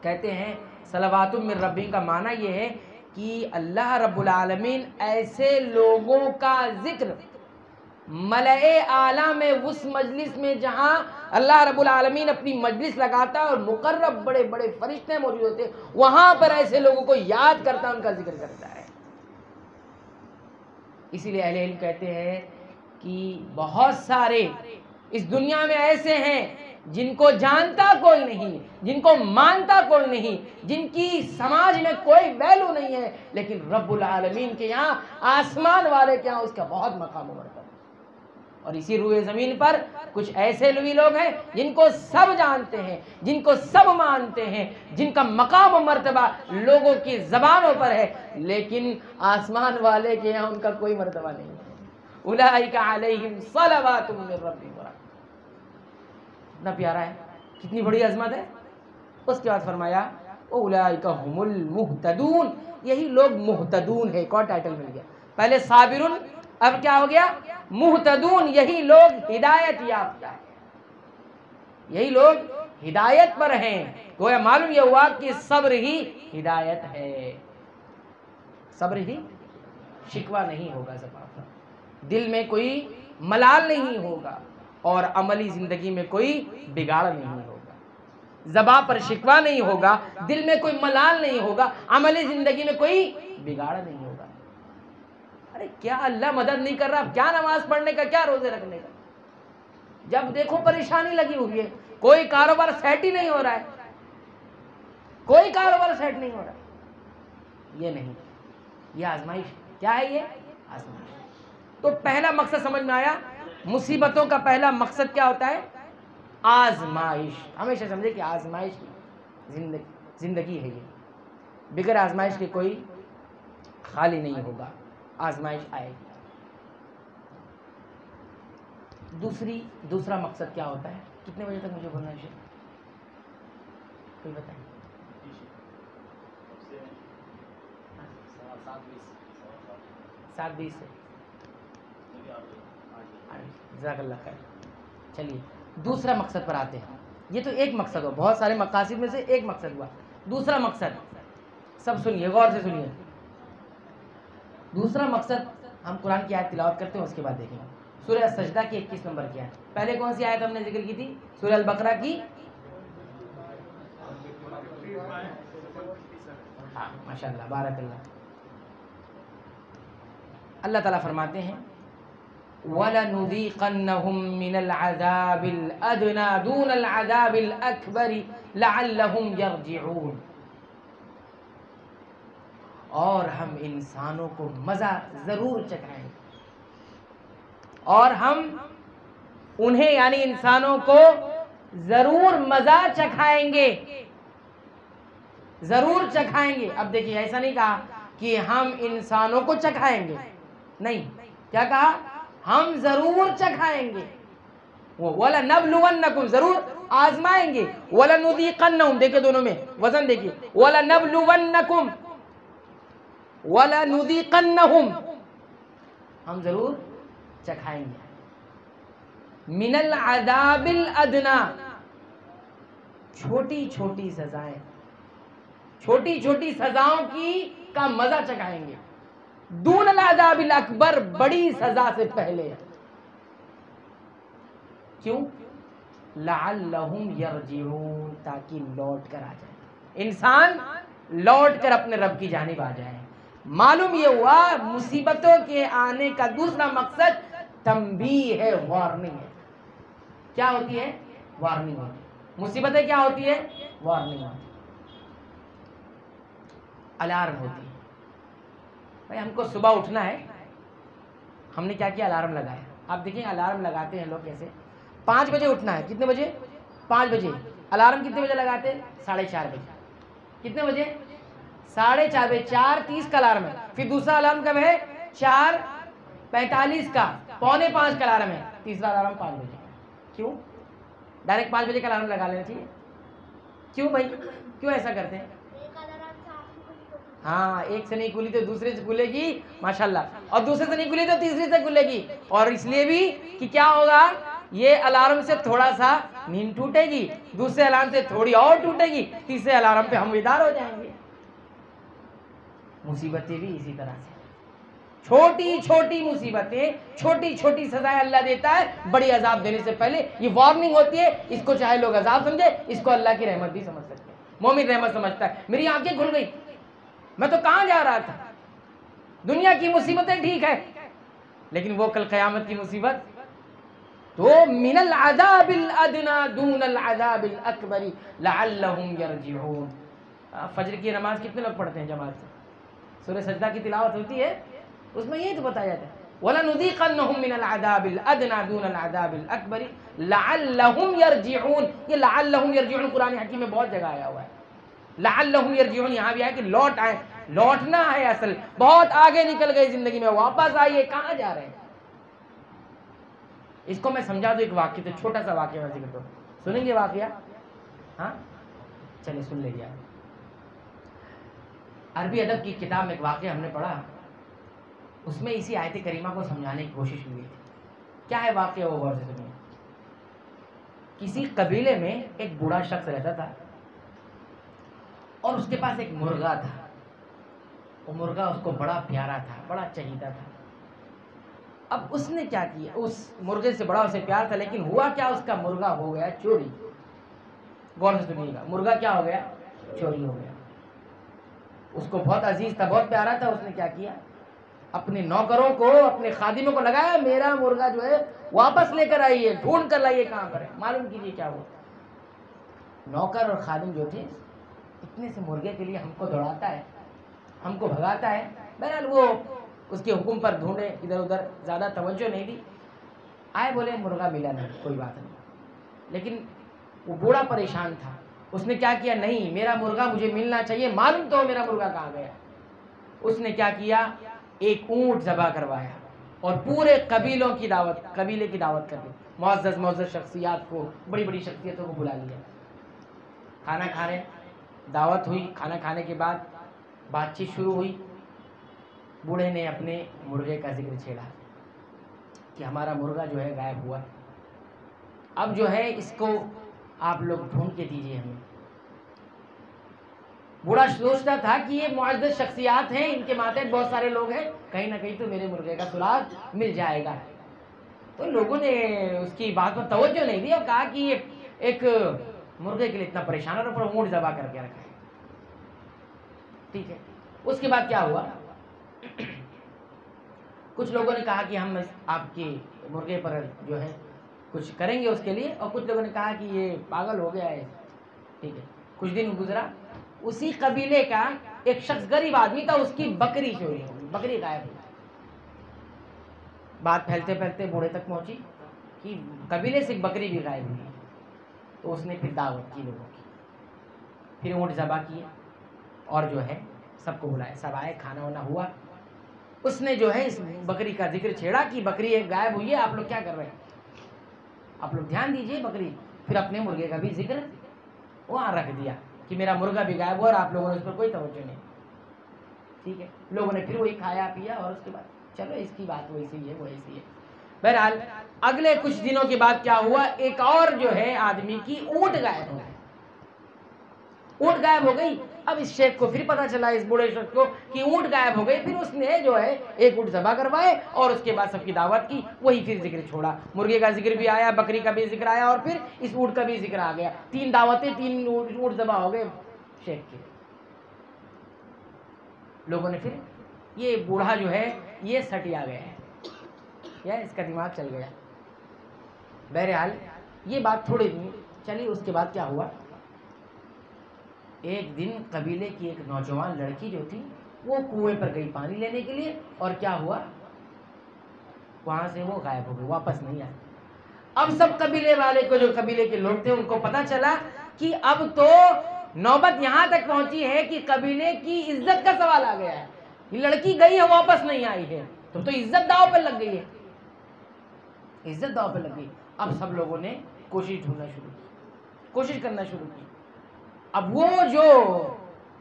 کہتے ہیں صلوات من ربہم کا معنی یہ ہے کہ اللہ رب العالمین ایسے لوگوں کا ذکر ملائے اعلیٰ میں اس مجلس میں جہاں اللہ رب العالمین اپنی مجلس لگاتا ہے اور مقرب بڑے بڑے فرشتے موجود ہوتے ہیں، وہاں پر ایسے لوگوں کو یاد کرتا ہے، ان کا ذکر کرتا ہے۔ اسی لیے اہل علم کہتے ہیں کہ بہت سارے اس دنیا میں ایسے ہیں جن کو جانتا کوئی نہیں، جن کو مانتا کوئی نہیں، جن کی سماج میں کوئی ویلو نہیں ہے، لیکن رب العالمین کے یہاں، آسمان والے کے یہاں اس کا بہت مقام و مرتبہ ہے۔ اور اسی روئے زمین پر کچھ ایسے بھی لوگ ہیں جن کو سب جانتے ہیں، جن کو سب مانتے ہیں، جن کا مقام و مرتبہ لوگوں کی زبانوں پر ہے، لیکن آسمان والے کے یہاں ان کا کوئی مرتبہ نہیں ہے۔ اولئک علیہم صلوات من ربہم ورحمۃ۔ اتنا پیارا ہے، کتنی بڑی عظمت ہے۔ اس کے بعد فرمایا اولئک هم المہتدون، یہی لوگ مہتدون ہے۔ ایک اور ٹائٹل مل گیا، پہلے صابرون، اب کیا ہو گیا؟ مہتدون، یہی لوگ ہدایت یافتہ ہیں، یہی لوگ ہدایت پر ہیں۔ گویا معلوم یہ ہوا کہ صبر ہی ہدایت ہے، صبر ہی، شکوہ نہیں ہوگا زبان پر، دل میں کوئی ملال نہیں ہوگا، اور عملی زندگی میں کوئی بگاڑ نہیں ہوگا۔ زبان پر شکوہ نہیں ہوگا، دل میں کوئی ملال نہیں ہوگا، عملی زندگی میں کوئی بگاڑ نہیں ہوگا۔ ارے کیا اللہ مدد نہیں کر رہا؟ کیا نماز پڑھنے کا، کیا روزے رکھنے کا؟ جب دیکھو پریشانی لگی ہوئی ہے، کوئی کاروبار سیٹ ہی نہیں ہو رہا ہے، کوئی کاروبار سیٹ نہیں ہو رہا۔ یہ نہیں، یہ آزمائش۔ کیا ہے یہ؟ آزمائش۔ تو پہلا مقصد سمجھ میں آیا، مصیبتوں کا پہلا مقصد کیا ہوتا ہے؟ آزمائش۔ ہمیشہ سمجھے کہ آزمائش کی زندگی ہے، یہ بغیر آزمائش کے کوئی خالی نہیں ہوگا، آزمائش آئے گی۔ دوسرا مقصد کیا ہوتا ہے؟ کتنے بجے تک مجھے بولنا ہے؟ کوئی بتائیں؟ 7:20 سے جزاک اللہ خیر۔ چلیے دوسرا مقصد پر آتے ہیں۔ یہ تو ایک مقصد ہوا، بہت سارے مقاصد میں سے ایک مقصد ہوا۔ دوسرا مقصد، سب سنیے، غور سے سنیے۔ دوسرا مقصد، ہم قرآن کی آیت تلاوت کرتے ہیں، اس کے بعد دیکھیں گے۔ سورہ سجدہ کی 21 نمبر کی آیت۔ پہلے کون سی آیت ہم نے ذکر کی تھی؟ سورہ البقرہ کی، ہاں ماشاء اللہ، بارک اللہ۔ اللہ تعالیٰ فرماتے ہیں وَلَنُذِيقَنَّهُم مِّنَ الْعَذَابِ الْأَدْنَىٰ دُونَ الْعَذَابِ الْأَكْبَرِ لَعَلَّهُمْ يَرْجِعُونَ۔ اور ہم انسانوں کو مزہ ضرور چکھائیں گے، اور ہم انہیں یعنی انسانوں کو ضرور مزہ چکھائیں گے، ضرور چکھائیں گے۔ اب دیکھیے، ایسا نہیں کہا کہ ہم انسانوں کو چکھائیں گے، نہیں، کیا کہا؟ ہم ضرور چکھائیں گے۔ وَلَنَبْلُوَنَّكُمْ، ضرور آزمائیں گے۔ وَلَنُذِيقَنَّهُمْ، دیکھیں دونوں میں وزن دیکھیے، وَلَنَبْلُوَنَّكُمْ، وَلَنُذِيقَنَّهُمْ، ہم ضرور چکھائیں گے۔ مِنَ الْعَذَابِ الْأَدْنَىٰ، چھوٹی چھوٹی سزائیں، چھوٹی چھوٹی سزاؤں کا مزہ چکھائیں گے۔ دون العذاب الاکبر، بڑی سزا سے پہلے۔ کیوں؟ لعلہم یرجعون، تاکہ لوٹ کر آ جائیں، انسان لوٹ کر اپنے رب کی جانب آ جائیں۔ معلوم یہ ہوا مصیبتوں کے آنے کا دوسرا مقصد تنبیہ ہے، وارننگ ہے۔ کیا ہوتی ہے؟ وارننگ ہوتی ہے۔ مصیبتیں کیا ہوتی ہے؟ وارننگ ہوتی ہے، الارم ہوتی ہے۔ بھائی ہم کو صبح اٹھنا ہے، ہم نے کیا کیا؟ الارم لگایا۔ آپ دیکھیں الارم لگاتے ہیں لوگ کیسے، 5 بجے اٹھنا ہے، کتنے بجے؟ 5 بجے۔ الارم کتنے بجے لگاتے ہیں؟ 4:30 بجے۔ کتنے بجے؟ 4:30 بجے۔ 4:30 کا الارم ہے، پھر دوسرا الارم کب ہے؟ 4:45 کا، 4:45 کا الارم ہے، تیسرا الارم 5 بجے۔ کیوں؟ ڈائریکٹ 5 بجے کا الارم لگا لینا چاہیے۔ کیوں بھائی، کیوں ایسا کرتے ہیں؟ ہاں، ایک سے نہیں کھلی تو دوسرے سے کھلے گی، ماشاءاللہ، اور دوسرے سے نہیں کھلی تو تیسری سے کھلے گی۔ اور اس لیے بھی کہ کیا ہوگا، یہ الارم سے تھوڑا سا نیند ٹوٹے گی، دوسرے الارم سے تھوڑی اور ٹوٹے گی، تیسرے الارم پہ ہم بیدار ہو جائیں گے۔ مصیبتیں بھی اسی طرح سے، چھوٹی چھوٹی مصیبتیں، چھوٹی چھوٹی سزائیں اللہ دیتا ہے بڑی عذاب دینے سے پہلے. یہ وارننگ ہوتی ہے. اس کو چاہے لوگ عذاب سمجھے، اس کو اللہ کی رحمت بھی سمجھ سکتے ہیں. مومن رحمت سمجھتا ہے. میری آنکھیں کھل گئی، میں تو کہاں جا رہا تھا. دنیا کی مصیبتیں ٹھیک ہے، لیکن وہ کل قیامت کی مصیبت تو من العذاب الادنی دون العذاب الاکبر لعلہم یرجعون. فجر کی نماز کتنے لوگ پڑھتے ہیں جماعت سے؟ سورہ سجدہ کی تلاوت ہوتی ہے، اس میں یہی تو بتایا جاتا ہے وَلَنُذِيقَنَّهُم مِّنَ الْعَذَابِ الْأَدْنَىٰ دُونَ الْعَذَابِ الْأَكْبَرِ لَعَلَّهُمْ يَرْجِعُونَ. یہ لعلہم یرجعون قرآن حکیم میں بہت جگہ آیا ہوا ہے. لعلہم یرجعون یہاں بھی آیا کہ لوٹ آئیں. لوٹنا ہے اصل. بہت آگے نکل گئے زندگی میں، واپس آئیے. کہاں جا رہے ہیں؟ اس کو میں سمجھا دوں ایک واقعہ، تو چھوٹا سا واقعہ میں ذکر کروں. سنیں گے واقعہ؟ ہاں چلے سن لیجیے. عربی ادب کی کتاب میں ایک واقعہ ہم نے پڑھا، اس میں اسی آیت کریمہ کو سمجھانے کی کوشش ہوئی تھی. کیا ہے واقعہ وہ غور سے سنیے. کسی قبیلے میں ایک بوڑھا شخص رہتا تھا اور اس کے پاس ایک مرغا تھا. وہ مرغا اس کو بڑا پیارا تھا، بڑا چہیتا تھا. اب اس نے کیا کیا، اس مرغے سے بڑا اسے پیار تھا، لیکن ہوا کیا، اس کا مرغا ہو گیا چوری. غور سے سنیے گا. مرغا کیا ہو گیا؟ چوری ہو گیا. اس کو بہت عزیز تھا، بہت پیارا تھا. اس نے کیا کیا، اپنے نوکروں کو، اپنے خادموں کو لگایا میرا مرغا جو ہے واپس لے کر آئیے، ڈھونڈ کر لائیے کہاں پر ہے، معلوم کیجیے کیا ہوا. نوکر اور خادم جو تھے، اتنے سے مرغے کے لیے ہم کو دوڑاتا ہے، ہم کو بھگاتا ہے. بہرحال وہ اس کے حکم پر ڈھونڈے، ادھر ادھر زیادہ توجہ نہیں دی. آئے بولے مرغا ملا نہیں، کوئی بات نہیں. لیکن وہ بوڑھا پریشان تھا. اس نے کیا کیا، نہیں میرا مرغا مجھے ملنا چاہیے، معلوم تو میرا مرغا کہاں گیا. اس نے کیا کیا، ایک اونٹ ذبح کروایا اور پورے قبیلوں کی دعوت، قبیلے کی دعوت کر دی. معزز شخصیات کو، بڑی بڑی شخصیتوں کو بلا لیا. کھانا کھانے دعوت ہوئی. کھانا کھانے کے بعد بات چیت شروع ہوئی. بوڑھے نے اپنے مرغے کا ذکر چھیڑا کہ ہمارا مرغا جو ہے غائب ہوا، اب جو ہے اس کو آپ لوگ ڈھونڈ کے دیجیے ہمیں. بوڑھا سوچتا تھا کہ یہ معزز شخصیات ہیں، ان کے ماتحت بہت سارے لوگ ہیں، کہیں نہ کہیں تو میرے مرغے کا سراغ مل جائے گا. تو لوگوں نے اس کی بات پر توجہ نہیں دی اور کہا کہ یہ ایک مرغے کے لیے اتنا پریشان اور اوپر اونٹ ذبح کر کے رکھا ہے. ٹھیک ہے. اس کے بعد کیا ہوا، کچھ لوگوں نے کہا کہ ہم آپ کے مرغے پر جو ہے کچھ کریں گے اس کے لیے، اور کچھ لوگوں نے کہا کہ یہ پاگل ہو گیا ہے. ٹھیک ہے. کچھ دن گزرا، اسی قبیلے کا ایک شخص غریب آدمی تھا، اس کی بکری چوری ہو گئی، بکری غائب ہو گئی. بات پھیلتے پھیلتے بوڑھے تک پہنچی کہ قبیلے سے ایک بکری بھی غائب ہوئی. تو اس نے پھر دعوت کی لوگوں کی، پھر اونٹ ذبح کیے اور جو ہے سب کو بلایا. سب آئے، کھانا وانا ہوا. اس نے جو ہے اس بکری کا ذکر چھیڑا کہ بکری ایک غائب ہوئی ہے، آپ لوگ کیا کر رہے ہیں، آپ لوگ دھیان دیجئے بکری. پھر اپنے مرغے کا بھی ذکر وہاں رکھ دیا کہ میرا مرغا بھی غائب ہوا اور آپ لوگوں نے اس پر کوئی توجہ نہیں. ٹھیک ہے. لوگوں نے پھر وہی کھایا پیا اور اس کے بعد چلو اس کی بات ویسی ہے وہ ایسی ہے. بہرحال اگلے کچھ دنوں کے بعد کیا ہوا، ایک اور جو ہے آدمی کی اونٹ غائب ہو گئی. اونٹ غائب ہو گئی. اب اس شیخ کو پھر پتا چلا، اس بوڑھے شخص کو، کہ اونٹ غائب ہو گئی. پھر اس نے جو ہے ایک اونٹ ذبح کروائے اور اس کے بعد سب کی دعوت کی. وہی پھر ذکر چھوڑا، مرغے کا ذکر بھی آیا، بکری کا بھی ذکر آیا اور پھر اس اونٹ کا بھی ذکر آ گیا. 3 دعوتیں، 3 اونٹ ذبح ہو گئے شیخ کے. لوگوں نے پھر یہ بوڑھا جو ہے یہ سٹیا گیا ہے یا اس کا دماغ چل گیا. بہرحال یہ بات تھوڑے دن چلی. اس کے بعد کیا ہوا، ایک دن قبیلے کی ایک نوجوان لڑکی جو تھی وہ کنویں پر گئی پانی لینے کے لیے، اور کیا ہوا، وہاں سے وہ غائب ہو گئی، واپس نہیں آئی. اب سب قبیلے والے کو، جو قبیلے کے لوگ تھے، ان کو پتا چلا کہ اب تو نوبت یہاں تک پہنچی ہے کہ قبیلے کی عزت کا سوال آ گیا ہے. یہ لڑکی گئی ہے، واپس نہیں آئی ہے، تو عزت داؤ پر لگ گئی ہے، عزت داؤ پر لگ گئی. اب سب لوگوں نے کوشش ڈھونڈنا شروع کی، کوشش کرنا شروع کی. اب وہ جو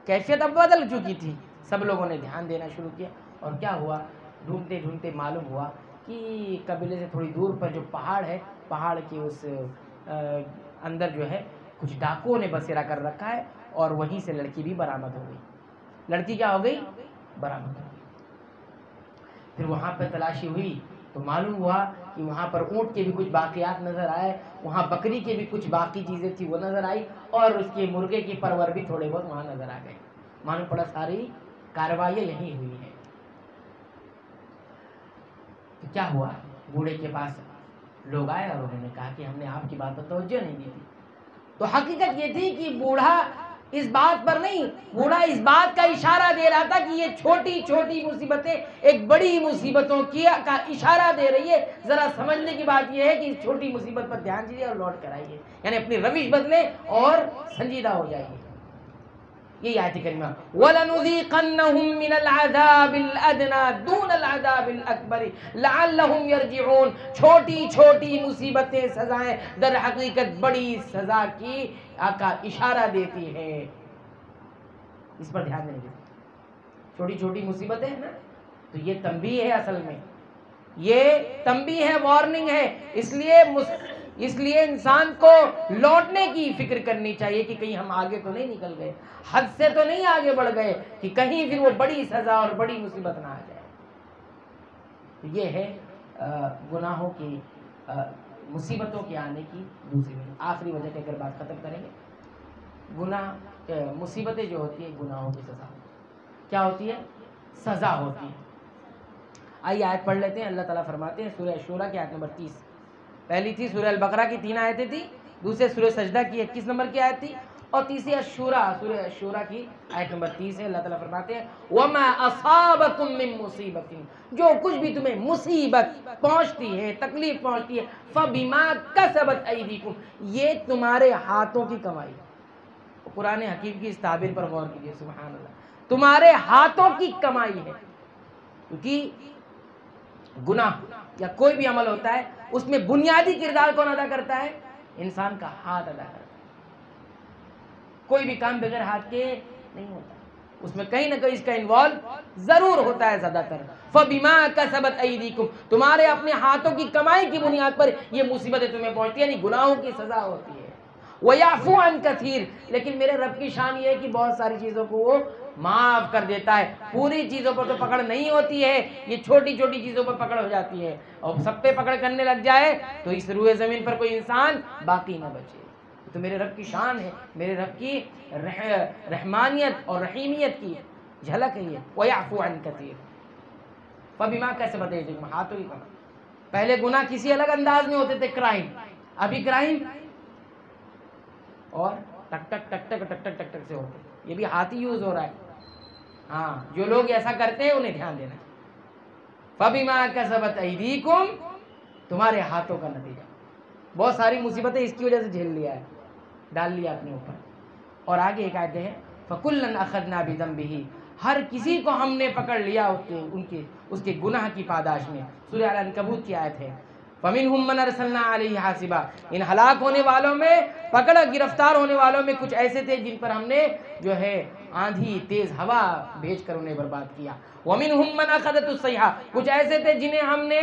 کیفیت اب بدل چکی تھی، سب لوگوں نے دھیان دینا شروع کیا. اور کیا ہوا، ڈھونڈتے ڈھونڈتے معلوم ہوا کہ قبیلے سے تھوڑی دور پر جو پہاڑ ہے، پہاڑ کے اس اندر جو ہے کچھ ڈاکوؤں نے بسیرا کر رکھا ہے، اور وہیں سے لڑکی بھی برآمد ہو گئی. لڑکی کیا ہو گئی، برآمد ہو گئی. پھر وہاں پہ تلاشی ہوئی تو معلوم ہوا کہ وہاں پر اونٹ کے بھی کچھ باقیات نظر آئے، وہاں بکری کے بھی کچھ باقی چیزیں تھیں وہ نظر آئی، اور اس کے مرغے کی پرور بھی تھوڑے بہت وہاں نظر آ گئے۔ معلوم پڑا ساری کارروائیاں یہی ہوئی ہیں۔ تو کیا ہوا، بوڑھے کے پاس لوگ آئے اور انہوں نے کہا کہ ہم نے آپ کی بات پر توجہ نہیں دی تھی۔ تو حقیقت یہ تھی کہ بوڑھا اس بات پر نہیں، بوڑھا اس بات کا اشارہ دے رہا تھا کہ یہ چھوٹی چھوٹی مصیبتیں ایک بڑی مصیبتوں کا اشارہ دے رہی ہے۔ ذرا سمجھنے کی بات یہ ہے کہ اس چھوٹی مصیبت پر دھیان دیجیے اور لوٹ کر آئیے، یعنی اپنی روش بدلے اور سنجیدہ ہو جائیے۔ یہ آیت کریمہ وَلَنُذِيقَنَّهُم مِّنَ الْعَذَابِ الْأَدْنَىٰ دُونَ الْعَذَابِ الْأَكْبَرِ لَعَلَّهُمْ يَرْجِعُونَ۔ چھوٹی چھوٹی مصیبتیں، سزائیں در حقیقت بڑی سزا کی کا اشارہ دیتی ہے۔ اس پر دھیان دیں گے، چھوٹی چھوٹی مصیبتیں ہیں نا، تو یہ تنبیہ ہے، اصل میں یہ تنبیہ ہے، وارننگ ہے۔ اس لیے انسان کو لوٹنے کی فکر کرنی چاہیے کہ کہیں ہم آگے تو نہیں نکل گئے، حد سے تو نہیں آگے بڑھ گئے کہ کہیں پھر وہ بڑی سزا اور بڑی مصیبت نہ آ جائے۔ تو یہ ہے گناہوں کی مصیبتوں کے آنے کی دوسری وجہ۔ آخری وجہ کہ اگر بات ختم کریں گے، گناہ مصیبتیں جو ہوتی ہیں گناہوں کی سزا کیا ہوتی ہے؟ سزا ہوتی ہے۔ آئیے آیت پڑھ لیتے ہیں۔ اللہ تعالیٰ فرماتے ہیں سورہ شورا کی آیت نمبر 30، پہلی تھی سورہ البقرہ کی 3 آیتیں تھی، دوسرے سورہ سجدہ کی 21 نمبر کی آیت تھی، اور تیسری سورہ شورا کی آیت نمبر 30 ہے۔ اللہ تعالیٰ فرماتے ہیں وَمَا أَصَابَكُم مِّن مُّصِيبَةٍ، جو کچھ بھی تمہیں مصیبت پہنچتی ہے، تکلیف پہنچتی ہے، فَبِمَا كَسَبَتْ أَيْدِيكُمْ، یہ تمہارے ہاتھوں کی کمائی۔ قرآن حکیم کی اس تعبیر پر غور کیجیے، سبحان اللہ، تمہارے ہاتھوں کی کمائی ہے۔ کیونکہ گناہ یا کوئی بھی عمل ہوتا ہے اس میں بنیادی کردار کون ادا کرتا ہے؟ انسان کا ہاتھ ادا کرتا ہے۔ کوئی بھی کام بغیر ہاتھ کے نہیں ہوتا، اس میں کہیں نہ کہیں اس کا انوالو ضرور ہوتا ہے زیادہ تر۔ فَبِمَا كَسَبَتْ أَيْدِيكُمْ، تمہارے اپنے ہاتھوں کی کمائی کی بنیاد پر یہ مصیبتیں تمہیں پہنچتی ہیں، یعنی گناہوں کی سزا ہوتی ہے۔ وَيَعْفُو عَنْ كَثِيرٍ، لیکن میرے رب کی شان یہ ہے کہ بہت ساری چیزوں کو وہ معاف کر دیتا ہے۔ پوری چیزوں پر تو پکڑ نہیں ہوتی ہے، یہ چھوٹی چھوٹی چیزوں پر پکڑ ہو جاتی ہے، اور سب پہ پکڑ کرنے لگ جائے تو اس روئے زمین پر کوئی انسان باقی نہ بچے۔ تو میرے رب کی شان ہے، میرے رب کی رحمانیت اور رحیمیت کی جھلک ہے یہ۔ وَيَعْفُو عَنْ كَثِيرٍ فَبِمَا كَسَبَتْ أَيْدِيكُمْ، ہاتھوں کی کمائی۔ پہلے گناہ کسی الگ انداز میں ہوتے تھے، کرائم، ابھی کرائم اور ٹک ٹک ٹک ٹک ٹک ٹک ٹک ٹک سے ہوتے، یہ بھی ہاتھ ہی یوز ہو رہا ہے۔ ہاں، جو لوگ ایسا کرتے ہیں انہیں دھیان دینا۔ فَبِمَا كَسَبَتْ أَيْدِيكُمْ، تمہارے ہاتھوں کا نتیجہ۔ بہت ساری مصیبتیں اس کی وجہ سے جھیل لیا ہے، ڈال لیا اپنے اوپر۔ اور آگے ایک آیت ہے فَكُلًّا أَخَذْنَا بِذَنبِهِ، ہر کسی کو ہم نے پکڑ لیا اس کے گناہ کی پاداش میں۔ سورہ العنکبوت کی آیت ہے فَمِنْهُمْ مَنْ أَرْسَلْنَا عَلَيْهِ حَاصِبًا، ان ہلاک ہونے والوں میں، گرفتار ہونے والوں میں کچھ ایسے تھے جن پر ہم نے جو ہے آندھی تیز ہوا بھیج کر انہیں برباد کیا۔ وَمِنْهُمْ مَنْ أَخَذَتْهُ الصَّيْحَةُ، کچھ ایسے تھے جنہیں ہم نے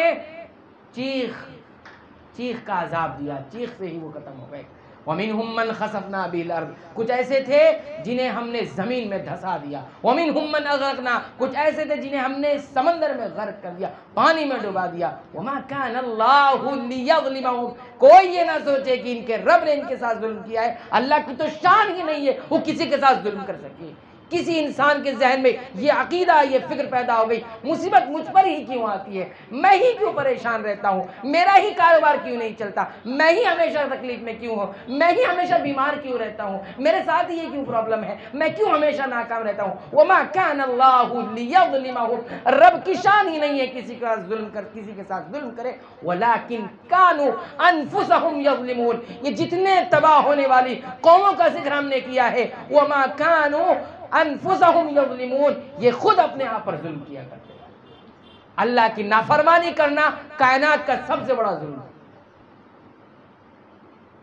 چیخ کا عذاب دیا، چیخ سے ہی وہ ختم ہو گئے۔ وَمِنْهُمْ مَنْ خَسَفْنَا بِهِ الْأَرْضِ، کچھ ایسے تھے جنہیں ہم نے زمین میں دھسا دیا۔ وَمِنْهُمْ مَنْ أَغْرَقْنَا، کچھ ایسے تھے جنہیں ہم نے سمندر میں غرق کر دیا، پانی میں ڈبا دیا۔ وَمَا كَانَ اللَّهُ لِيَظْلِمَهُمْ، کوئی یہ نہ سوچے کہ ان کے رب نے ان کے ساتھ ظلم کیا ہے، اللہ کی تو شان ہی نہیں ہے وہ کسی کے ساتھ ظلم کر سکے۔ کسی انسان کے ذہن میں یہ عقیدہ، یہ فکر پیدا ہو گئی، مصیبت مجھ پر ہی کیوں آتی ہے، میں ہی کیوں پریشان رہتا ہوں، میرا ہی کاروبار کیوں نہیں چلتا، میں ہی ہمیشہ تکلیف میں کیوں ہوں، میں ہی ہمیشہ بیمار کیوں رہتا ہوں، میرے ساتھ یہ کیوں پرابلم ہے، میں کیوں ہمیشہ ناکام رہتا ہوں۔ وَمَا كَانَ اللَّهُ لِيَظْلِمَهُمْ، رب کی شان ہی نہیں ہے کسی کے ساتھ ظلم کرے۔ وَلَٰكِن كَانُوا أَنفُسَهُمْ يَظْلِمُونَ، یہ جتنے تباہ ہونے والی قوموں کا ذکر ہم نے کیا ہے، وَمَا كَانُوا انفسہم یظلمون، یہ خود اپنے آپ پر ظلم کیا کرتے ہیں۔ اللہ کی نافرمانی کرنا کائنات کا سب سے بڑا ظلم ہے۔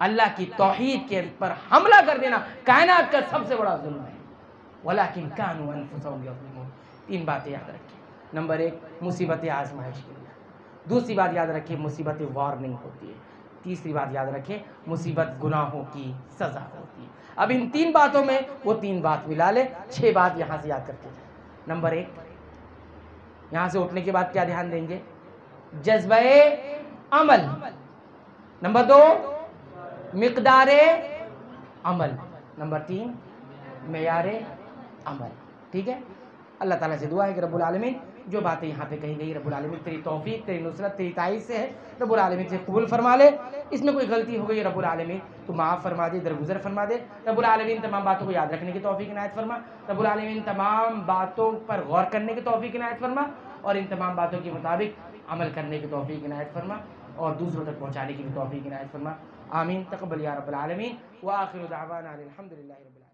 اللہ کی توحید کے پر حملہ کر دینا کائنات کا سب سے بڑا ظلم ہے۔ ولیکن کانوا انفسہم یظلمون۔ 3 باتیں یاد رکھیں۔ نمبر 1 مصیبت آزمائش کے لیے، دوسری بات یاد رکھیں مصیبت وارننگ ہوتی ہے، تیسری بات یاد رکھیں مصیبت گناہوں کی سزا ہوتی ہے۔ اب ان 3 باتوں میں وہ 3 بات ملا لے، 6 بات یہاں سے یاد کرتے ہیں۔ نمبر 1 یہاں سے اٹھنے کے بعد کیا دھیان دیں گے؟ جذبہ عمل، نمبر 2 مقدار عمل، نمبر 3 معیار عمل. ٹھیک ہے؟ اللہ تعالیٰ سے دعا ہے کہ رب العالمین جو باتیں یہاں پہ کہی گئی رب العالمین تیری توفیق، تیری نصرت، تیری تائید سے ہے، رب العالمین سے قبول فرما لے. اس میں کوئی غلطی ہو گئی رب العالمین تو معاف فرما دے، درگزر فرما دے. رب العالمین تمام باتوں کو یاد رکھنے کی توفیق عنایت فرما. رب العالمین تمام باتوں پر غور کرنے کی توفیق عنایت فرما، اور ان تمام باتوں کے مطابق عمل کرنے کی توفیق عنایت فرما، اور دوسروں تک پہنچانے کی بھی توفیق عنایت فرما. آمین. تقبل یا رب العالمین. وآخر دعوانا الحمد للہ رب العالمین.